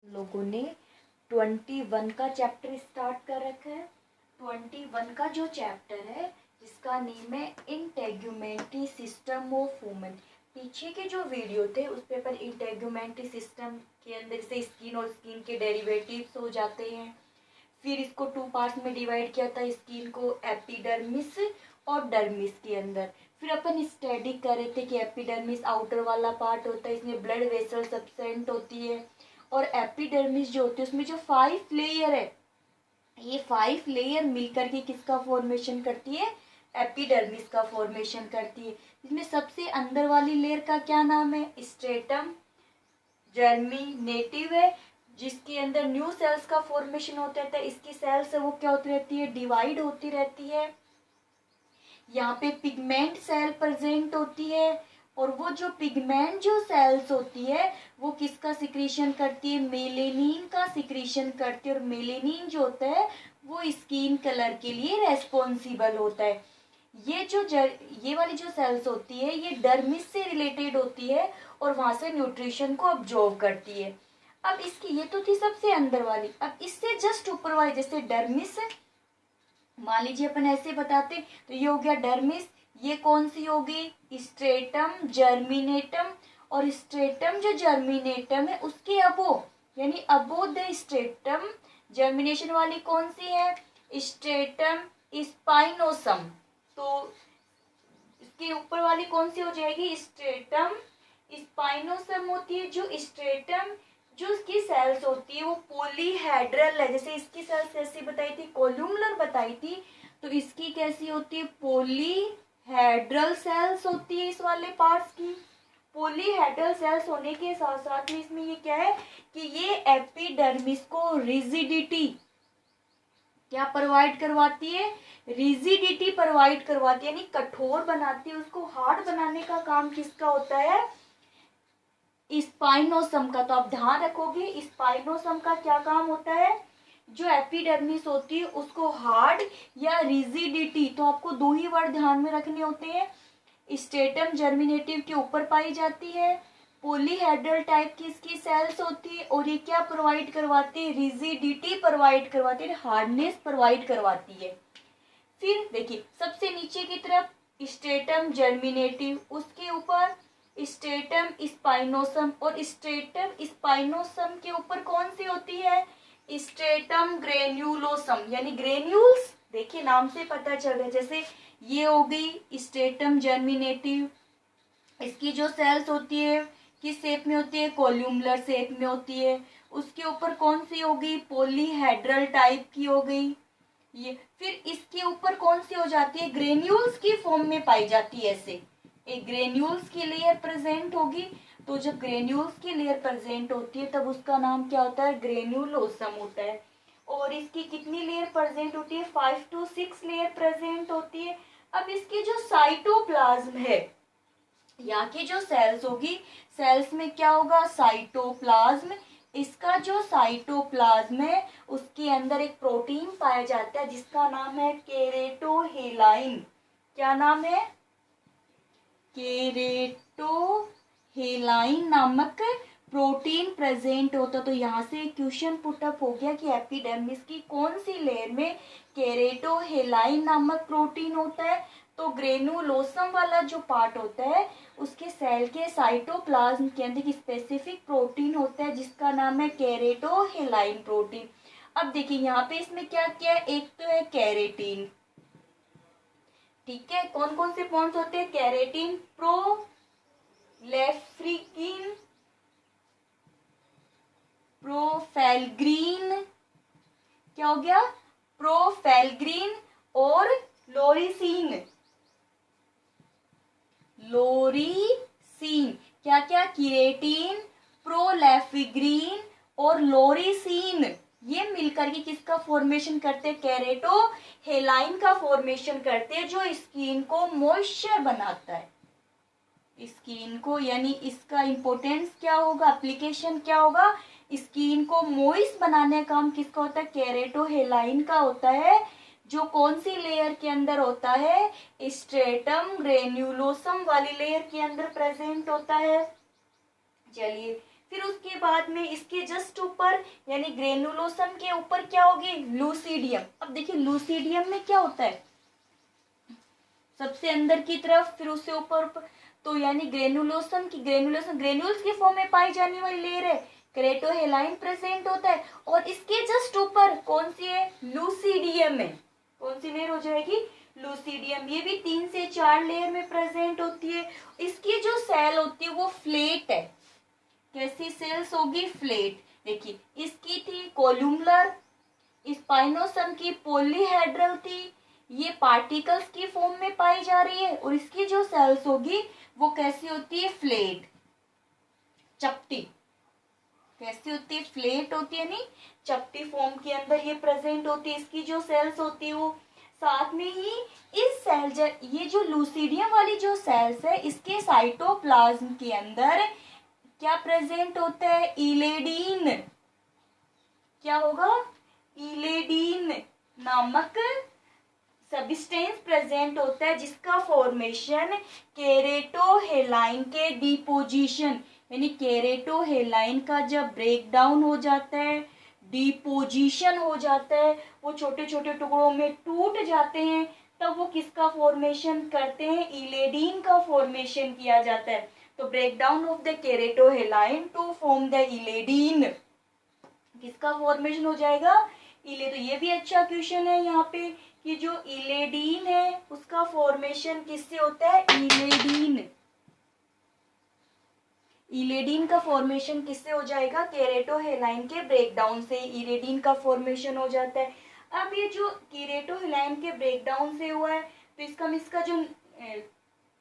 लोगों ने 21 का चैप्टर स्टार्ट कर रखा है। 21 का जो चैप्टर है जिसका नेम है इंटेगुमेंट्री सिस्टम ऑफ वुमेन। पीछे के जो वीडियो थे उस पे पर इंटेगुमेंट्री सिस्टम के अंदर से स्किन और स्किन के डेरिवेटिव्स हो जाते हैं। फिर इसको 2 पार्ट्स में डिवाइड किया था, स्किन को एपिडर्मिस और डर्मिस के अंदर। फिर अपन स्टडी कर रहे थे कि एपिडर्मिस आउटर वाला पार्ट होता है, इसमें ब्लड वेसल सब्सटेंट होती है, और एपिडर्मिस जो होती है उसमें जो 5 लेयर है, ये 5 लेयर मिलकर के किसका फॉर्मेशन करती है, एपिडर्मिस का फॉर्मेशन करती है। इसमें सबसे अंदर वाली लेयर का क्या नाम है, स्ट्रेटम जर्मिनेटिव है, जिसके अंदर न्यू सेल्स का फॉर्मेशन होता रहता है। इसकी सेल्स है वो क्या होती रहती है, डिवाइड होती रहती है। यहाँ पे पिगमेंट सेल प्रेजेंट होती है, और वो जो पिगमेंट जो सेल्स होती है वो किसका सिक्रीशन करती है, मेलेनिन का सिक्रीशन करती है। और मेलेनिन जो होता है वो स्किन कलर के लिए रेस्पॉन्सिबल होता है। ये वाली जो सेल्स होती है ये डर्मिस से रिलेटेड होती है और वहां से न्यूट्रिशन को अब्जॉर्व करती है। अब इसकी ये तो थी सबसे अंदर वाली, अब इससे जस्ट ऊपर वाली जैसे डर्मिस, मान लीजिए अपन ऐसे बताते तो ये हो गया डर्मिस, ये कौन सी होगी, स्ट्रेटम जर्मिनेटम, और स्ट्रेटम जो जर्मिनेटम है उसके अबो यानी अबो द स्ट्रेटम जर्मिनेशन वाली कौन सी है, स्ट्रेटम स्पाइनोसम। तो इसके ऊपर वाली कौन सी हो जाएगी, स्ट्रेटम स्पाइनोसम होती है। जो स्ट्रेटम जो इसकी सेल्स होती है वो पॉलीहेड्रल है, जैसे इसकी सेल्स कैसी बताई थी, कोल्यूमुलर बताई थी, तो इसकी कैसी होती है, पॉलीहेड्रल सेल्स होती है इस वाले पार्ट्स की। पॉलीहेड्रल सेल्स होने के साथ साथ में इसमें ये क्या है कि ये एपिडर्मिस को रिजिडिटी क्या प्रोवाइड करवाती है, रिजिडिटी प्रोवाइड करवाती है, यानी कठोर बनाती है। उसको हार्ड बनाने का काम किसका होता है, स्पाइनोसम का। तो आप ध्यान रखोगे स्पाइनोसम का क्या काम होता है, जो एपिडर्मिस होती है उसको हार्ड या रिजिडिटी, तो आपको 2 ही वर्ड ध्यान में रखने होते हैं। स्ट्रेटम जर्मिनेटिव के ऊपर पाई जाती है, पॉलीहेड्रल टाइप की इसकी सेल्स होती है, और ये क्या प्रोवाइड करवाती है, रिजिडिटी प्रोवाइड करवाती है, हार्डनेस प्रोवाइड करवाती है। फिर देखिए सबसे नीचे की तरफ स्ट्रेटम जर्मिनेटिव, उसके ऊपर स्ट्रेटम स्पाइनोसम, और स्ट्रेटम स्पाइनोसम के ऊपर कौन सी होती है, स्ट्रेटम ग्रेन्युलोसम, यानी ग्रेन्यूल्स। देखिए नाम से पता चल रहा है, जैसे ये हो गई स्ट्रेटम जर्मिनेटिव, इसकी जो सेल्स होती है किस शेप में होती है, कोल्यूमुलर शेप में होती है। उसके ऊपर कौन सी होगी, पॉलीहेड्रल टाइप की हो गई ये। फिर इसके ऊपर कौन सी हो जाती है, ग्रेन्यूल्स की फॉर्म में पाई जाती है, ऐसे एक ग्रेन्यूल्स की लेयर प्रेजेंट होगी। तो जब ग्रेन्यूल्स की लेयर प्रेजेंट होती है तब उसका नाम क्या होता है, ग्रेन्यूलोसम होता है। और इसकी कितनी लेयर प्रेजेंट होती है, 5 to 6 लेयर प्रेजेंट होती है। अब इसकी जो साइटोप्लाज्म है, यहाँ की जो सेल्स होगी, सेल्स में क्या होगा, साइटोप्लाज्म। इसका जो साइटोप्लाज्म है उसके अंदर एक प्रोटीन पाया जाता है जिसका नाम है केरेटोहेलाइन। क्या नाम है, केरेटोहेलाइन नामक प्रोटीन प्रेजेंट होता। तो यहाँ से क्वेश्चन पुटअप हो गया कि एपिडर्मिस की कौन सी लेयर में केरेटोहेलाइन नामक प्रोटीन होता है। तो ग्रेनुलोसम वाला जो पार्ट होता है उसके सेल के साइटोप्लाज्म के अंदर एक स्पेसिफिक प्रोटीन होता है जिसका नाम है केरेटोहेलाइन प्रोटीन। अब देखिए यहाँ पे इसमें क्या क्या है, एक तो है कैरेटीन, ठीक है। कौन कौन से बॉन्ड्स होते हैं, कैरेटीन, प्रोलेफ्रिकिन, प्रोफेलग्रीन, क्या हो गया, प्रोफेलग्रीन और लोरीसीन। लोरीसीन क्या क्या, किरेटीन, प्रोलेफिग्रीन और लोरीसीन, ये मिलकर के किसका फॉर्मेशन करते हैं, केरेटोहेलाइन का फॉर्मेशन करते हैं, जो स्किन को मॉइस्चर बनाता है, स्किन को, यानी इसका इंपॉर्टेंस क्या होगा, एप्लीकेशन क्या होगा, स्किन को मॉइस्ट बनाने का काम किसका होता है, केरेटोहेलाइन का होता है, जो कौन सी लेयर के अंदर होता है, स्ट्रेटम ग्रेन्युलोसम वाली लेयर के अंदर प्रेजेंट होता है। चलिए फिर उसके बाद में इसके जस्ट ऊपर यानी ग्रेनुलोसम के ऊपर क्या होगी, लूसीडियम। अब देखिए लूसीडियम में क्या होता है, सबसे अंदर की तरफ, फिर उससे ऊपर तो यानी ग्रेनुलोसम ग्रेन्यूल्स की फॉर्म में पाई जाने वाली लेयर है, केरेटोहेलाइन प्रेजेंट होता है, और इसके जस्ट ऊपर कौन सी है, लूसीडियम है। कौन सी लेयर हो जाएगी, लूसीडियम। ये भी 3 से 4 लेयर में प्रेजेंट होती है। इसकी जो सेल होती है वो फ्लेट है। कैसी सेल्स होगी, फ्लेट। देखिए इसकी थी कोलुमलर, स्पाइनोसम की पॉलीहेड्रल थी, ये पार्टिकल्स की फॉर्म में पाई जा रही है, और इसकी जो सेल्स होगी वो कैसी होती है, फ्लेट, चपटी। कैसी होती है, फ्लेट होती है, नहीं चपटी फॉर्म के अंदर ये प्रेजेंट होती है। इसकी जो सेल्स होती है वो साथ में ही इस सेल, ये जो लूसीडियम वाली जो सेल्स है इसके साइटोप्लाज्म के अंदर क्या प्रेजेंट होता है, इलेडीन। क्या होगा, इलेडीन नामक सबस्टेंस प्रेजेंट होता है, जिसका फॉर्मेशन केरेटोहेलाइन के डिपोजिशन यानी केरेटोहेलाइन का जब ब्रेक डाउन हो जाता है, डिपोजिशन हो जाता है, वो छोटे छोटे टुकड़ों में टूट जाते हैं, तब वो किसका फॉर्मेशन करते हैं, इलेडीन का फॉर्मेशन किया जाता है। तो break down of the keratohyalin to form the eleidin, किसका फॉर्मेशन हो जाएगा, इले। तो ये भी अच्छा क्वेश्चन है यहाँ पे कि जो इलेडीन है उसका फॉर्मेशन किससे होता है, इलेडीन। इलेडीन का फॉर्मेशन किससे हो जाएगा, केरेटोहेलाइन के ब्रेकडाउन से इलेडीन का फॉर्मेशन हो जाता है। अब ये जो केरेटोहेलाइन के ब्रेकडाउन से हुआ है तो इसका जो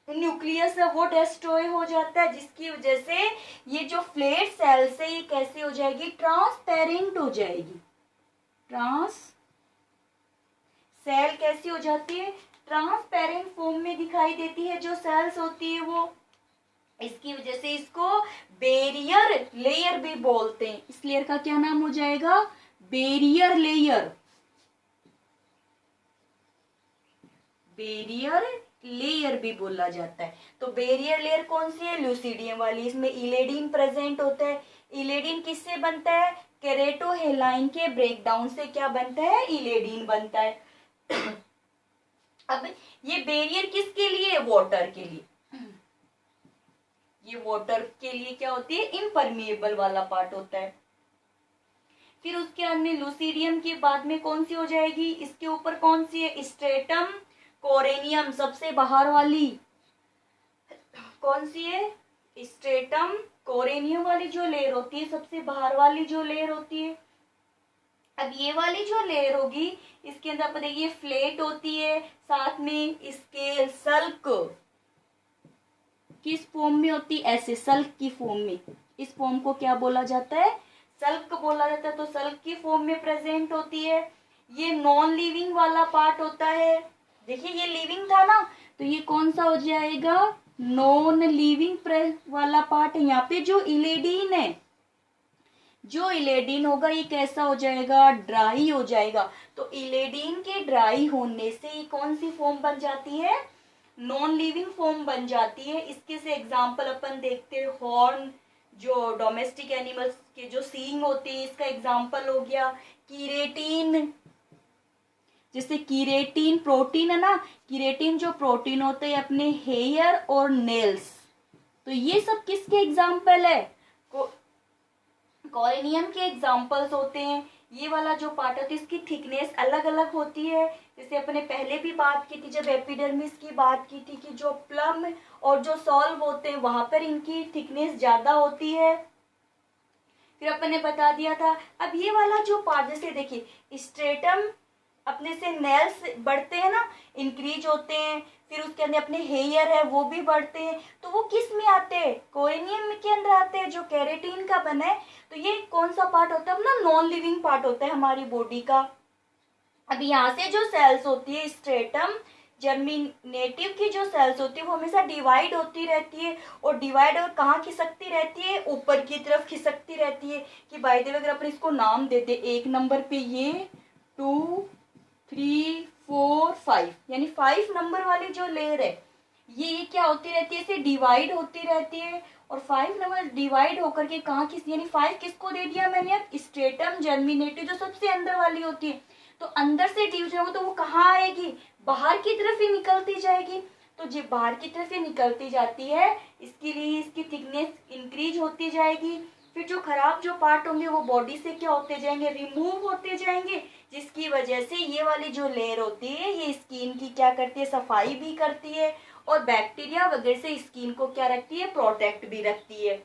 न्यूक्लियस है वो डिस्ट्रॉय हो जाता है, जिसकी वजह से ये जो फ्लेट सेल्स है ये कैसे हो जाएगी, ट्रांसपेरेंट हो जाएगी। सेल कैसी हो जाती है, ट्रांसपेरेंट फॉर्म में दिखाई देती है जो सेल्स होती है वो। इसकी वजह से इसको बैरियर लेयर भी बोलते हैं। इस लेयर का क्या नाम हो जाएगा, बैरियर लेयर। बैरियर लेयर भी बोला जाता है। तो बैरियर लेयर कौन सी है, लूसीडियम वाली। इसमें इलेडीन प्रेजेंट होता है। इलेडीन किससे बनता है, केरेटोहेलाइन के ब्रेकडाउन से क्या बनता है, इलेडीन बनता है। अब ये बैरियर किसके लिए, वाटर के लिए। ये वाटर के लिए क्या होती है, इम्परमिएबल वाला पार्ट होता है। फिर उसके अन्य लूसीडियम के बाद में कौन सी हो जाएगी, इसके ऊपर कौन सी है, स्ट्रेटम कोरेनियम, सबसे बाहर वाली कौन सी है, स्ट्रेटम कोरेनियम वाली जो लेयर होती है, सबसे बाहर वाली जो लेयर होती है। अब ये वाली जो लेयर होगी इसके अंदर आप देखिए फ्लेट होती है, साथ में स्केल, सल्क किस फॉर्म में होती है, ऐसे सल्क की फॉर्म में। इस फॉर्म को क्या बोला जाता है, सल्क बोला जाता है। तो सल्क की फॉर्म में प्रेजेंट होती है। ये नॉन लिविंग वाला पार्ट होता है। देखिए ये लिविंग था ना, तो ये कौन सा हो जाएगा, नॉन लिविंग वाला पार्ट है। यहाँ पे जो इलेडीन है, जो इलेडीन होगा ये कैसा हो जाएगा, ड्राई हो जाएगा। तो इलेडीन के ड्राई होने से ये कौन सी फॉर्म बन जाती है, नॉन लिविंग फॉर्म बन जाती है। इसके से एग्जांपल अपन देखते हैं, हॉर्न जो डोमेस्टिक एनिमल्स के जो सींग होते हैं, इसका एग्जांपल हो गया कीरेटिन। जैसे कीरेटिन प्रोटीन है ना, कीरेटिन जो प्रोटीन होते हैं अपने हेयर और नेल्स, तो ये सब किसके एग्जांपल है, कोरेनियम के एग्जांपल्स होते हैं। ये वाला जो पार्ट होती है इसकी थिकनेस अलग अलग होती है। जैसे अपने पहले भी बात की थी जब एपिडर्मिस की बात की थी कि जो प्लम और जो सॉल्व होते हैं वहां पर इनकी थिकनेस ज्यादा होती है। फिर अपन ने बता दिया था। अब ये वाला जो पार्ट, जैसे देखिए स्ट्रेटम अपने से नेल्स बढ़ते हैं ना, इंक्रीज होते हैं, फिर उसके अंदर अपने हेयर है वो भी बढ़ते हैं, तो वो किस में आते हैं, कोरेनियम के अंदर आते हैं जो केरेटिन का बना है। तो ये कौन सा पार्ट होता है, अपना नॉन लिविंग पार्ट होता है हमारी बॉडी का। अब यहाँ से जो सेल्स होती है स्ट्रेटम जर्मिनेटिव की जो सेल्स होती है वो हमेशा डिवाइड होती रहती है, और डिवाइड और कहाँ खिसकती रहती है, ऊपर की तरफ खिसकती रहती है। कि बाय द वे अगर अपन इसको नाम देते, 1 नंबर पे ये 2 3 4 5 यानी 5 नंबर वाली जो लेयर है, ये क्या होती रहती है, इसे डिवाइड होती रहती है। और 5 नंबर डिवाइड होकर के कहाँ किस, यानी 5 किसको दे दिया मैंने, अब स्ट्रेटम जर्मिनेटिव जो सबसे अंदर वाली होती है। तो अंदर से डिवीजन होगा तो वो कहाँ आएगी, बाहर की तरफ ही निकलती जाएगी। तो जो बाहर की तरफ ही निकलती जाती है, इसके लिए इसकी थिकनेस इंक्रीज होती जाएगी। फिर जो खराब जो पार्ट होंगे वो बॉडी से क्या होते जाएंगे, रिमूव होते जाएंगे, जिसकी वजह से ये वाली जो लेयर होती है ये स्किन की क्या करती है, सफाई भी करती है और बैक्टीरिया वगैरह से स्किन को क्या रखती है, प्रोटेक्ट भी रखती है।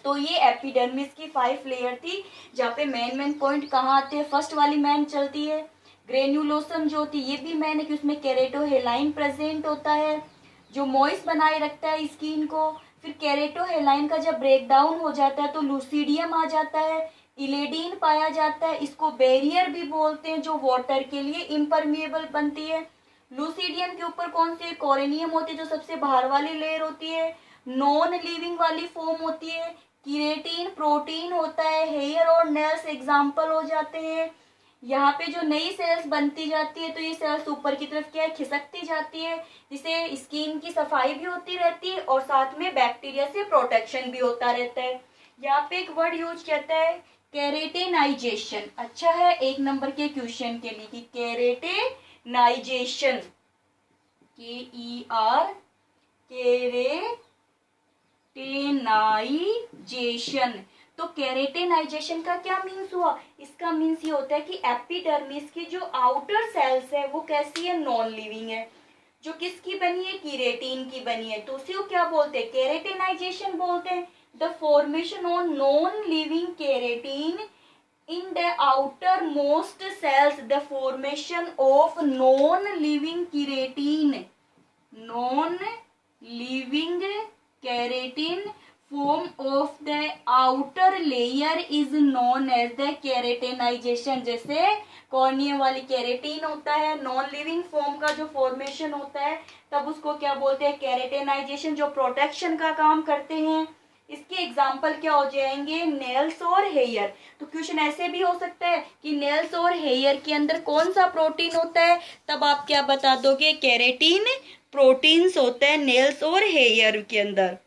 तो ये एपिडर्मिस की 5 लेयर थी, जहाँ पे मेन पॉइंट कहाँ आते हैं, फर्स्ट वाली मेन चलती है ग्रेन्युलोसम जो होती है, ये भी मेन है कि उसमें केरेटोहेलाइन प्रेजेंट होता है जो मॉइस्ट बनाए रखता है स्किन को। फिर केरेटोहेलाइन का जब ब्रेक डाउन हो जाता है तो लूसीडियम आ जाता है, इलेडीन पाया जाता है, इसको बैरियर भी बोलते हैं जो वाटर के लिए इम्परमिएबल बनती है। लूसीडियम के ऊपर कौन से कोरेनियम होती है जो सबसे बाहर वाली लेयर होती है, नॉन लिविंग वाली फॉर्म होती है। कीरेटिन प्रोटीन होता है, हेयर और नेल्स एग्जाम्पल हो जाते हैं। यहाँ पे जो नई सेल्स बनती जाती है तो ये सेल्स ऊपर की तरफ क्या है, खिसकती जाती है, जिससे स्किन की सफाई भी होती रहती है और साथ में बैक्टीरिया से प्रोटेक्शन भी होता रहता है। यहाँ पे एक वर्ड यूज करता है केरेटिनाइजेशन। अच्छा है 1 नंबर के क्वेश्चन के लिए कि केरेटिनाइजेशन, KER केरेटिनाइजेशन। तो केरेटिनाइजेशन का क्या मीन्स हुआ, इसका मीन्स ये होता है कि एपिडर्मिस की जो आउटर सेल्स है वो कैसी है, नॉन लिविंग है, जो किसकी बनी है, कीरेटिन की बनी है। तो उसी को क्या बोलते हैं, केरेटिनाइजेशन बोलते हैं। The formation of non living keratin in the outermost cells, the formation of non-living keratin, non-living keratin form of the outer layer is known as the keratinization। जैसे कॉर्निया वाली केरेटिन होता है, नॉन लिविंग फॉर्म का जो formation होता है तब उसको क्या बोलते हैं, केरेटिनाइजेशन, जो प्रोटेक्शन का काम करते हैं। इसके एग्जाम्पल क्या हो जाएंगे, नेल्स और हेयर। तो क्वेश्चन ऐसे भी हो सकता है कि नेल्स और हेयर के अंदर कौन सा प्रोटीन होता है, तब आप क्या बता दोगे, केरेटिन प्रोटीन्स होते हैं नेल्स और हेयर के अंदर।